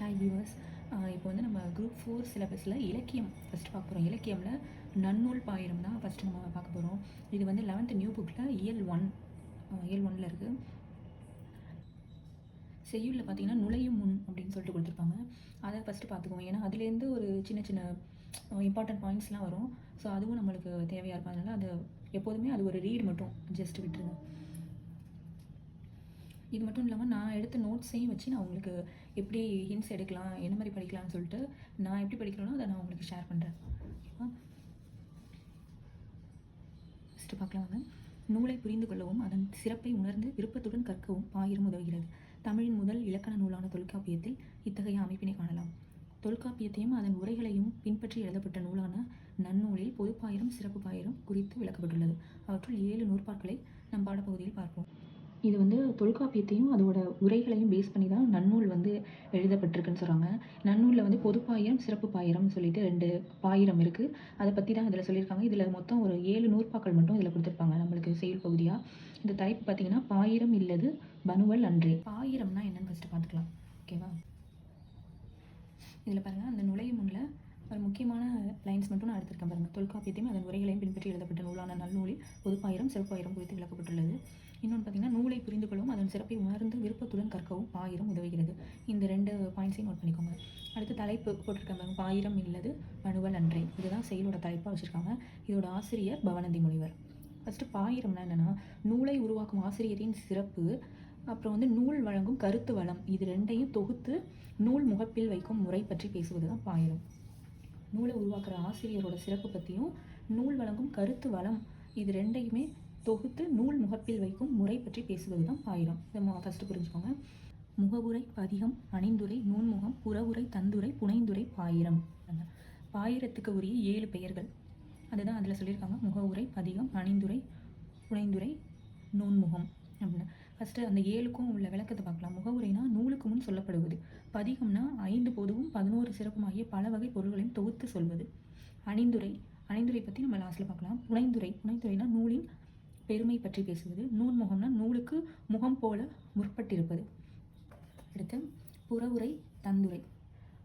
Hi viewers. இப்போ வந்து நம்ம குரூப் 4 சிலபஸில் இலக்கியம் ஃபஸ்ட்டு பார்க்க போகிறோம். இலக்கியமில் நன்னூல் பாயிரம் தான் ஃபஸ்ட்டு நம்ம பார்க்க போகிறோம். இது வந்து 11th நியூ புக்கில் இயல் 1ல் இருக்குது. செய்யுளில் பார்த்தீங்கன்னா நுழையும் முன் அப்படின்னு சொல்லிட்டு கொடுத்துருப்பாங்க. அதை ஃபஸ்ட்டு பார்த்துக்குவோம். ஏன்னா அதுலேருந்து ஒரு சின்ன சின்ன இம்பார்ட்டன்ட் பாயிண்ட்ஸ்லாம் வரும். ஸோ அதுவும் நம்மளுக்கு தேவையாக இருக்கும். அதனால் அது எப்போதுமே அது ஒரு ரீட் மட்டும் ஜஸ்ட் விட்டுருங்க. இது மட்டும் இல்லாமல் நான் எடுத்த நோட்ஸையும் வச்சு நான் உங்களுக்கு எப்படி ஹிண்ட்ஸ் எடுக்கலாம், என்ன மாதிரி படிக்கலாம்னு சொல்லிட்டு நான் எப்படி படிக்கிறேனோ அதை நான் உங்களுக்கு ஷேர் பண்ணுறேன். ஓகேவா? ஃபஸ்ட்டு பார்க்கலாம் வாங்க. நூலை புரிந்து கொள்ளவும் அதன் சிறப்பை உணர்ந்து விருப்பத்துடன் கற்கவும் பாயிரம் உதவுகிறது. தமிழின் முதல் இலக்கண நூலான தொல்காப்பியத்தில் இத்தகைய அமைப்பினை காணலாம். தொல்காப்பியத்தையும் அதன் உரைகளையும் பின்பற்றி எழுதப்பட்ட நூலான நன்னூலில் பொதுப்பாயிரம் சிறப்பு பாயிரம் குறித்து விளக்கப்பட்டுள்ளது. அவற்றுள் 7 நூற்பாக்களை நம் பாடப்பகுதியில் பார்ப்போம். இது வந்து தொல்காப்பியத்தையும் அதோட உரைகளையும் பேஸ் பண்ணி தான் நன்னூல் வந்து எழுதப்பட்டிருக்குன்னு சொல்கிறாங்க. நன்னூலில் வந்து பொதுப்பாயிரம் சிறப்பு பாயிரம்னு சொல்லிட்டு 2 பாயிரம் இருக்குது. அதை பற்றி தான் இதில் சொல்லியிருக்காங்க. இதில் மொத்தம் ஒரு 7 நூற்பாக்கள் மட்டும் இதில் கொடுத்துருப்பாங்க நம்மளுக்கு செயல் பகுதியாக. இந்த தலைப்பு பார்த்திங்கன்னா பாயிரம் இல்லது பனுவல் அன்றே. பாயிரம்னா என்னென்னு ஃபஸ்ட்டு பார்த்துக்கலாம். ஓகேவா? இதில் பாருங்கள், அந்த நுழையும் முன்னில் ஒரு முக்கியமான லைன்ஸ் மட்டும் நான் எடுத்திருக்கேன் பாருங்கள். தொல்காப்பியத்தையும் அதன் உரைகளையும் பின்பற்றி எழுதப்பட்ட நூலான நன்னூலில் பொதுப்பாயிரம் சிறப்பாயிரம் குறித்து விளக்கப்பட்டுள்ளது. இன்னொன்று பார்த்திங்கன்னா நூலை புரிந்து கொள்ளவும் அதன் சிறப்பை உணர்ந்து விருப்பத்துடன் கற்கவும் பாயிரம் உதவுகிறது. இந்த 2 பாயிண்ட்ஸையும் நோட் பண்ணிக்கோங்க. அடுத்து தலைப்பு போட்டிருக்கேன் பாருங்கள், பாயிரம் இல்லது பனுவல் அன்றே. இதுதான் செயலோட தலைப்பாக வச்சுருக்காங்க. இதோட ஆசிரியர் பவணந்தி முனிவர். ஃபஸ்ட்டு பாயிரம்னா என்னென்னா நூலை உருவாக்கும் ஆசிரியரின் சிறப்பு, அப்புறம் வந்து நூல் வழங்கும் கருத்து வளம், இது 2ஐயும் தொகுத்து நூல் முகப்பில் வைக்கும் முறை பற்றி பேசுவது தான் பாயிரம். நூலை உருவாக்குற ஆசிரியரோட சிறப்பு பற்றியும் நூல் வழங்கும் கருத்து வளம், இது 2ஐயுமே தொகுத்து நூல் முகப்பில் வைக்கும் முறை பற்றி பேசுவது தான் பாயிரம். இதை ஃபஸ்ட்டு புரிஞ்சுக்கோங்க. முகவுரை, பதிகம், அணிந்துரை, நூன்முகம், புறவுரை, தந்துரை, புனைந்துரை, பாயிரம். பாயிரத்துக்கு உரிய 7 பெயர்கள் அதுதான் அதில் சொல்லியிருக்காங்க. முகவுரை, பதிகம், அணிந்துரை, புனைந்துரை, நூன்முகம் அப்படின்னு. ஃபஸ்ட்டு அந்த 7க்கும் உள்ள விளக்கத்தை பார்க்கலாம். முகவுரைனா நூலுக்கு முன் சொல்லப்படுவது. பதிகம்னா 5 பொதுவும் 11 சிறப்புமாகிய பல வகை பொருள்களையும் தொகுத்து சொல்வது. அணிந்துரை பற்றி நம்ம லாஸ்ட்டில் பார்க்கலாம். புனைந்துரைனா நூலின் பெருமை பற்றி பேசுவது. நூன்முகம்னா நூலுக்கு முகம் போல முற்பட்டிருப்பது. அடுத்து புறவுரை, தந்துரை.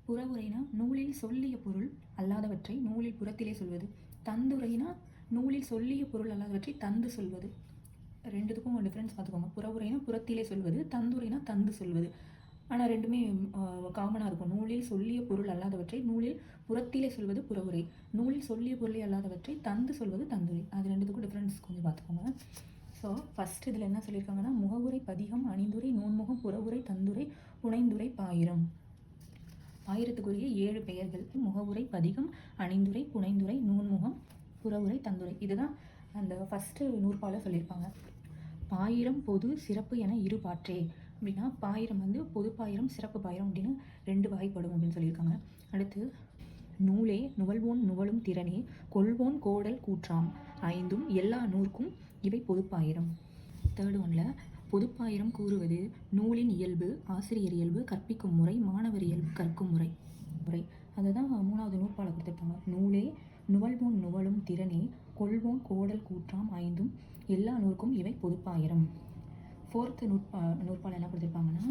புறவுரைனா நூலில் சொல்லிய பொருள் அல்லாதவற்றை நூலில் புறத்திலே சொல்வது. தந்துரைனா நூலில் சொல்லிய பொருள் அல்லாதவற்றை தந்து சொல்வது. 2த்துக்கும் டிஃப்ரென்ஸ் பார்த்துக்கோங்க. புறவுரைனா புறத்திலே சொல்வது, தந்துரைனா தந்து சொல்வது. ஆனால் 2மே காமனாக இருக்கும். நூலில் சொல்லிய பொருள் அல்லாதவற்றை நூலில் புறத்திலே சொல்வது புறவுரை, நூலில் சொல்லிய பொருளை அல்லாதவற்றை தந்து சொல்வது தந்துரை. அது 2த்துக்கும் டிஃப்ரென்ஸ் கொஞ்சம் பார்த்துக்கோங்க. ஸோ ஃபஸ்ட் இதில் என்ன சொல்லியிருக்காங்கன்னா முகவுரை, பதிகம், அணிந்துரை, நூன்முகம், புறவுரை, தந்துரை, புனைந்துரை, பாயிரம். பாயிரத்துக்குரிய 7 பெயர்கள் முகவுரை, பதிகம், அணிந்துரை, புனைந்துரை, நூன்முகம், புறவுரை, தந்துரை. இதுதான் அந்த ஃபஸ்ட்டு நூற்பால சொல்லியிருப்பாங்க. பாயிரம் பொது சிறப்பு என 2 பாற்றே அப்படின்னா பாயிரம் வந்து பொது பாயிரம் சிறப்பு பாயிரம் அப்படின்னு 2 வகைப்படும் அப்படின்னு சொல்லியிருக்காங்க. அடுத்து நூலே நுவல்வோன் நுவலும் திறனே கொள்வோன் கோடல் கூற்றாம் 5ம் எல்லா நூற்கும் இவை பொதுப்பாயிரம். 3rd ஒன்றில் பொதுப்பாயிரம் கூறுவது நூலின் இயல்பு, ஆசிரியர் இயல்பு, கற்பிக்கும் முறை, மாணவர் இயல்பு, கற்கும் முறை. அதுதான் 3வது நூற்பால கொடுத்துருப்பாங்க. நூலே நுவல்வோன் நுவலும் திறனே கொள்வோன் கோடல் கூற்றாம் 5ம் எல்லா நூற்கும் இவை பொதுப்பாயிரம். 4th நூற்பால் என்ன கொடுத்துருப்பாங்கன்னா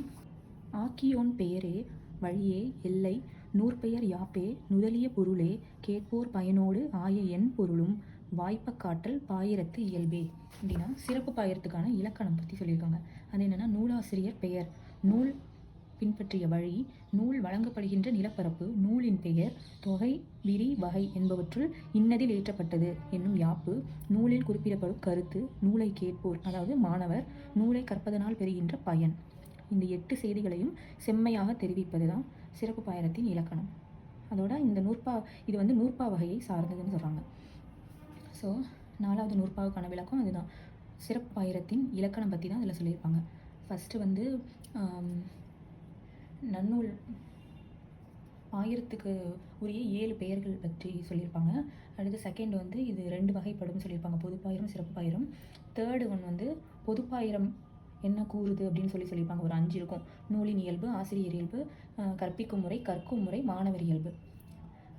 ஆக்கியோன் பெயரே வழியே எல்லை நூற்பெயர் யாப்பே நுதலிய பொருளே கேட்போர் பயனோடு ஆய என் பொருளும் வாய்ப்ப காட்டல் பாயிரத்து இயல்பே அப்படின்னா சிறப்பு பாயிரத்துக்கான இலக்கணம் பற்றி சொல்லியிருக்காங்க. அது என்னென்னா நூலாசிரியர் பெயர், நூல் பின்பற்றிய வழி, நூல் வழங்கப்படுகின்ற நிலப்பரப்பு, நூலின் பெயர், தொகை, விரி, வகை என்பவற்றுள் இன்னதில் ஏற்றப்பட்டது என்னும் யாப்பு, நூலில் குறிப்பிடப்படும் கருத்து, நூலை கேட்போர் அதாவது மாணவர், நூலை கற்பதனால் பெறுகின்ற பயன். இந்த 8 செய்திகளையும் செம்மையாக தெரிவிப்பது தான் சிறப்பு பாயிரத்தின் இலக்கணம். அதோட இந்த இது வந்து நூற்பா வகையை சார்ந்ததுன்னு சொல்கிறாங்க. ஸோ 4வது நூற்பாவுக்கான விளக்கம் அதுதான். சிறப்பு பாயிரத்தின் இலக்கணம் பற்றி தான் இதில் சொல்லியிருப்பாங்க. ஃபஸ்ட்டு வந்து நன்னூல் பாயிரத்துக்கு உரிய 7 பெயர்கள் பற்றி சொல்லியிருப்பாங்க. அடுத்து செகண்ட் வந்து இது 2 வகைப்படும் சொல்லியிருப்பாங்க, பொதுப்பாயிரம் சிறப்பு பாயிரம். 3rd ஒன் வந்து பொதுப்பாயிரம் என்ன கூறுது அப்படின்னு சொல்லியிருப்பாங்க. ஒரு 5 இருக்கும். நூலின் இயல்பு, ஆசிரியர் இயல்பு, கற்பிக்கும் முறை, கற்கும் முறை, மாணவர் இயல்பு.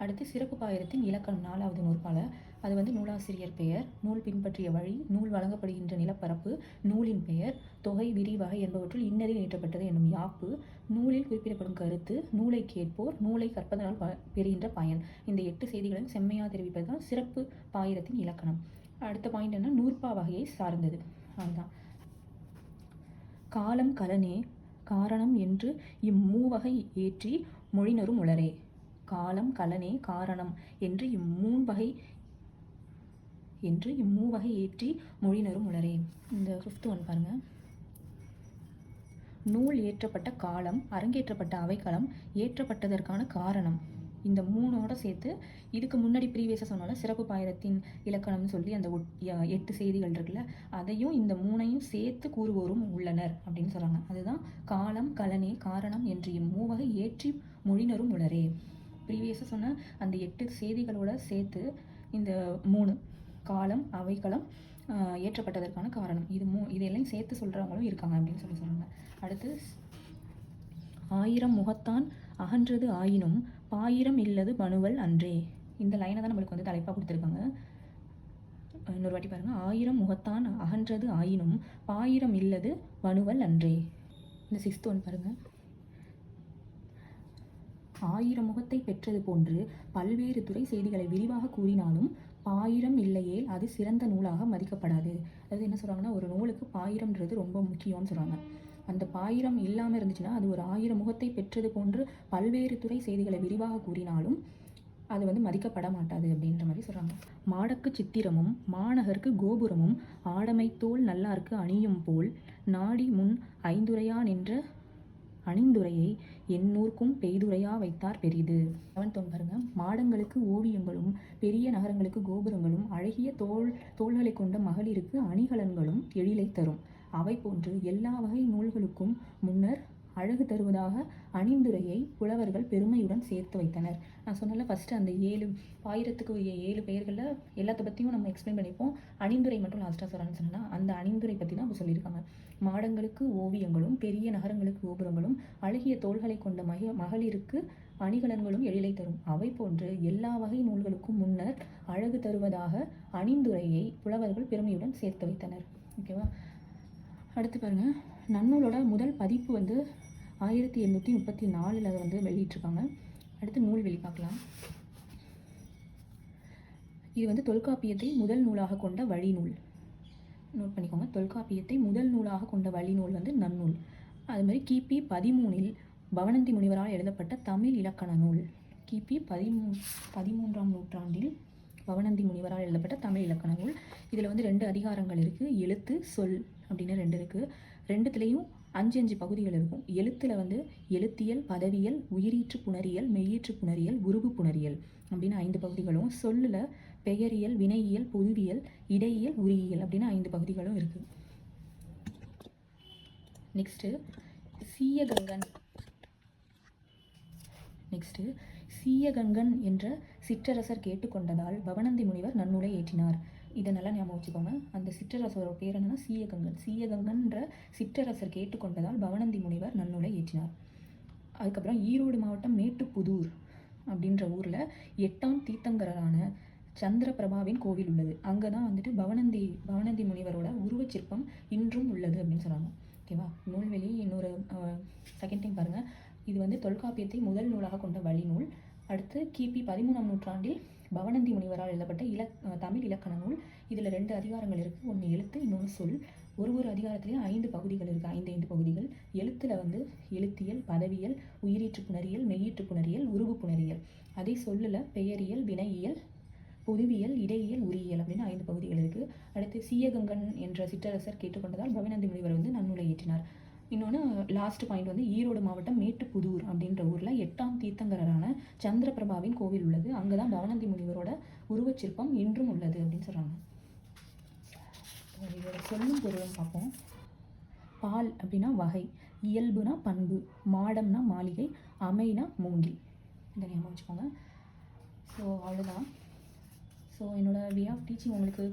அடுத்து சிறப்பு பாயிரத்தின் இலக்கணம் 4வது நூற்பால அது வந்து நூலாசிரியர் பெயர், நூல் பின்பற்றிய வழி, நூல் வழங்கப்படுகின்ற நிலப்பரப்பு, நூலின் பெயர், தொகை, விரி, வகை என்பவற்றுள் இன்னதில் ஏற்றப்பட்டது என்னும் யாப்பு, நூலில் குறிப்பிடப்படும் கருத்து, நூலை கேட்போர், நூலை கற்பதனால் பெறுகின்ற பயன். இந்த 8 செய்திகளையும் செம்மையாக தெரிவிப்பது தான் சிறப்பு பாயிரத்தின் இலக்கணம். அடுத்த பாயிண்ட் என்ன, நூற்பா வகையை சார்ந்தது. அதுதான் காலம் கலனே காரணம் என்று இம்மூவகை ஏற்றி மொழினரும் உளரே. காலம் கலனே காரணம் என்று இம்மூவகை ஏற்றி மொழினரும் உளரே. இந்த 5th ஒன் பாருங்க. நூல் ஏற்றப்பட்ட காலம், அரங்கேற்றப்பட்ட அவைக்களம், ஏற்றப்பட்டதற்கான காரணம், இந்த 3ஓட சேர்த்து இதுக்கு முன்னாடி ப்ரீவியஸாக சொன்னால சிறப்பு பாயிரத்தின் இலக்கணம்னு சொல்லி அந்த 8 செய்திகள் இருக்குல்ல, அதையும் இந்த 3ஐயும் சேர்த்து கூறுவோரும் உள்ளனர் அப்படின்னு சொல்கிறாங்க. அதுதான் காலம் கலனே காரணம் என்று இம்மூவகை ஏற்றி மொழினரும் உளரே. ப்ரீவியஸாக சொன்ன அந்த 8 செய்திகளோட சேர்த்து இந்த 3 காலம், அவைக்களம், ஏற்றப்பட்டதற்கான காரணம், இதெல்லாம் சேர்த்து சொல்கிறவங்களும் இருக்காங்க அப்படின்னு சொல்கிறாங்க. அடுத்து 1000 முகத்தான் அகன்றது ஆயினும் பாயிரம் இல்லது பணுவல் அன்றே. இந்த லைனை தான் நம்மளுக்கு வந்து தலைப்பாக கொடுத்துருக்காங்க. இன்னொரு வாட்டி பாருங்கள். 1000 முகத்தான் அகன்றது ஆயினும் பாயிரம் இல்லது பணுவல் அன்றே. இந்த 6th ஒன் பாருங்கள். 1000 முகத்தை பெற்றது போன்று பல்வேறு துறை செய்திகளை விரிவாக கூறினாலும் பாயிரம் இல்லையேல் அது சிறந்த நூலாக மதிக்கப்படாது. அதாவது என்ன சொல்கிறாங்கன்னா, ஒரு நூலுக்கு பாயிரம்ன்றது ரொம்ப முக்கியம்னு சொல்கிறாங்க. அந்த பாயிரம் இல்லாமல் இருந்துச்சுன்னா அது ஒரு 1000 முகத்தை பெற்றது போன்று பல்வேறு துறை செய்திகளை விரிவாக கூறினாலும் அது வந்து மதிக்கப்பட மாட்டாது அப்படின்ற மாதிரி சொல்கிறாங்க. மாடக்கு சித்திரமும் மாநகருக்கு கோபுரமும் ஆடமை தோல் நல்லார்க்கு அணியும் போல் நாடி முன் ஐந்துரையா நின்ற அணிந்துரையை எண்ணூர்க்கும் பெய்துரையா வைத்தார் பெரிது. 7th ஒன் பாருங்க. மாடங்களுக்கு ஓவியங்களும் பெரிய நகரங்களுக்கு கோபுரங்களும் அழகிய தோள்களை கொண்ட மகளிருக்கு அணிகலன்களும் எழிலை தரும். அவை போன்று எல்லா வகை நூல்களுக்கும் முன்னர் அழகு தருவதாக அணிந்துரையை புலவர்கள் பெருமையுடன் சேர்த்து வைத்தனர். நான் சொன்னல ஃபஸ்ட்டு அந்த 7 பாயிரத்துக்கு 7 பெயர்களில் எல்லாத்த பற்றியும் நம்ம எக்ஸ்பிளைன் பண்ணிப்போம். அணிந்துரை மட்டும் லாஸ்ட்டாக சொல்கிறான்னு சொன்னால் அந்த அணிந்துரை பற்றி தான் இப்போ சொல்லியிருக்காங்க. மாடங்களுக்கு ஓவியங்களும் பெரிய நகரங்களுக்கு கோபுரங்களும் அழகிய தோள்களை கொண்ட மகளிருக்கு அணிகலன்களும் எழிலை தரும். அவை போன்று எல்லா வகை நூல்களுக்கும் முன்னர் அழகு தருவதாக அணிந்துரையை புலவர்கள் பெருமையுடன் சேர்த்து வைத்தனர். ஓகேவா? அடுத்து பாருங்கள். நன்னூலோட முதல் பதிப்பு வந்து 1834 வந்து வெளியிட்டிருக்காங்க. அடுத்து நூல்வெளி பார்க்கலாம். இது வந்து தொல்காப்பியத்தை முதல் நூலாக கொண்ட வழிநூல். நோட் பண்ணிக்கோங்க. தொல்காப்பியத்தை முதல் நூலாக கொண்ட வழிநூல் வந்து நன்னூல். அது மாதிரி கிபி 13 பவணந்தி முனிவரால் எழுதப்பட்ட தமிழ் இலக்கண நூல். கிபி 13ஆம் நூற்றாண்டில் பவணந்தி முனிவரால் எழுதப்பட்ட தமிழ் இலக்கண நூல். இதில் வந்து 2 அதிகாரங்கள் இருக்குது. எழுத்து, சொல் அப்படின்னு 2 இருக்குது. 2த்துலேயும் 5 பகுதிகள் இருக்கும். எழுத்தில் வந்து எழுத்தியல், பதவியல், உயிரீற்று புணரியல், மெய்யீற்று புணரியல், உருபு புணரியல் அப்படின்னு 5 பகுதிகளும், சொல்லில் பெயரியல், வினையியல், பொதுவியல், இடையியல், உரியியல் அப்படின்னு 5 பகுதிகளும் இருக்குது. நெக்ஸ்ட்டு சீயகங்கன் என்ற சிற்றரசர் கேட்டுக்கொண்டதால் பவணந்தி முனிவர் நன்னூலை ஏற்றினார். இதை நல்லா ஞாபகம் வச்சுக்கோங்க. அந்த சிற்றரசரோட பேர் என்னன்னா சீயகங்கன். சீயகங்கன்ற சிற்றரசர் கேட்டுக்கொண்டதால் பவணந்தி முனிவர் நன்னூலை ஏற்றினார். அதுக்கப்புறம் ஈரோடு மாவட்டம் மேட்டுப்புதூர் அப்படின்ற ஊரில் 8ஆம் தீர்த்தங்கரான சந்திரபிரபாவின் கோவில் உள்ளது. அங்கே தான் வந்துட்டு பவணந்தி முனிவரோட உருவச்சிற்பம் இன்றும் உள்ளது அப்படின்னு சொல்கிறாங்க. ஓகேவா? நூல்வெளி இன்னொரு செகண்ட் டைம் பாருங்கள். இது வந்து தொல்காப்பியத்தை முதல் நூலாக கொண்ட வழிநூல். அடுத்து கிபி 13ஆம் நூற்றாண்டில் பவணந்தி முனிவரால் எழுதப்பட்ட தமிழ் இலக்கண நூல். இதில் 2 அதிகாரங்கள் இருக்குது. ஒன்று எழுத்து, இன்னொன்று சொல். ஒரு அதிகாரத்துலேயும் 5 பகுதிகள் இருக்குது. 5 பகுதிகள். எழுத்தில் வந்து எழுத்தியல், பதவியல், உயிரீற்று புணரியல், மெய்யீற்று புணரியல், உருவு புணரியல். அதே சொல்லில் பெயரியல், வினையியல், பொதுவியல், இடையியல், உரியியல் அப்படின்னு 5 பகுதிகள் இருக்குது. அடுத்து சீயகங்கன் என்ற சிற்றரசர் கேட்டுக்கொண்டதால் பவணந்தி முனிவர் வந்து நன்னூலை ஏற்றினார். இன்னொன்று லாஸ்ட் பாயிண்ட் வந்து ஈரோடு மாவட்டம் மேட்டுப்புதூர் அப்படின்ற ஊரில் 8ஆம் தீர்த்தங்கரான சந்திரபிரபாவின் கோவில் உள்ளது. அங்கே தான் பவணந்தி முனிவரோட உருவச்சிற்பம் இன்றும் உள்ளது அப்படின்னு சொல்கிறாங்க. இதோட சொல்லும் பொருளும் பார்ப்போம். பால் அப்படின்னா வகை, இயல்புனா பண்பு, மாடம்னா மாளிகை, அமைனா மூங்கில். இதை ஞாபகம் வச்சுக்கோங்க. ஸோ அவ்வளோதான். ஸோ என்னோடய வே ஆஃப் டீச்சிங் உங்களுக்கு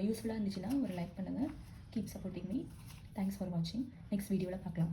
யூஸ்ஃபுல்லாக இருந்துச்சுன்னா ஒரு லைக் பண்ணுங்கள். Keep supporting me. Thanks for வாட்சிங். நெக்ஸ்ட் வீடியோவில் பார்க்கலாம்.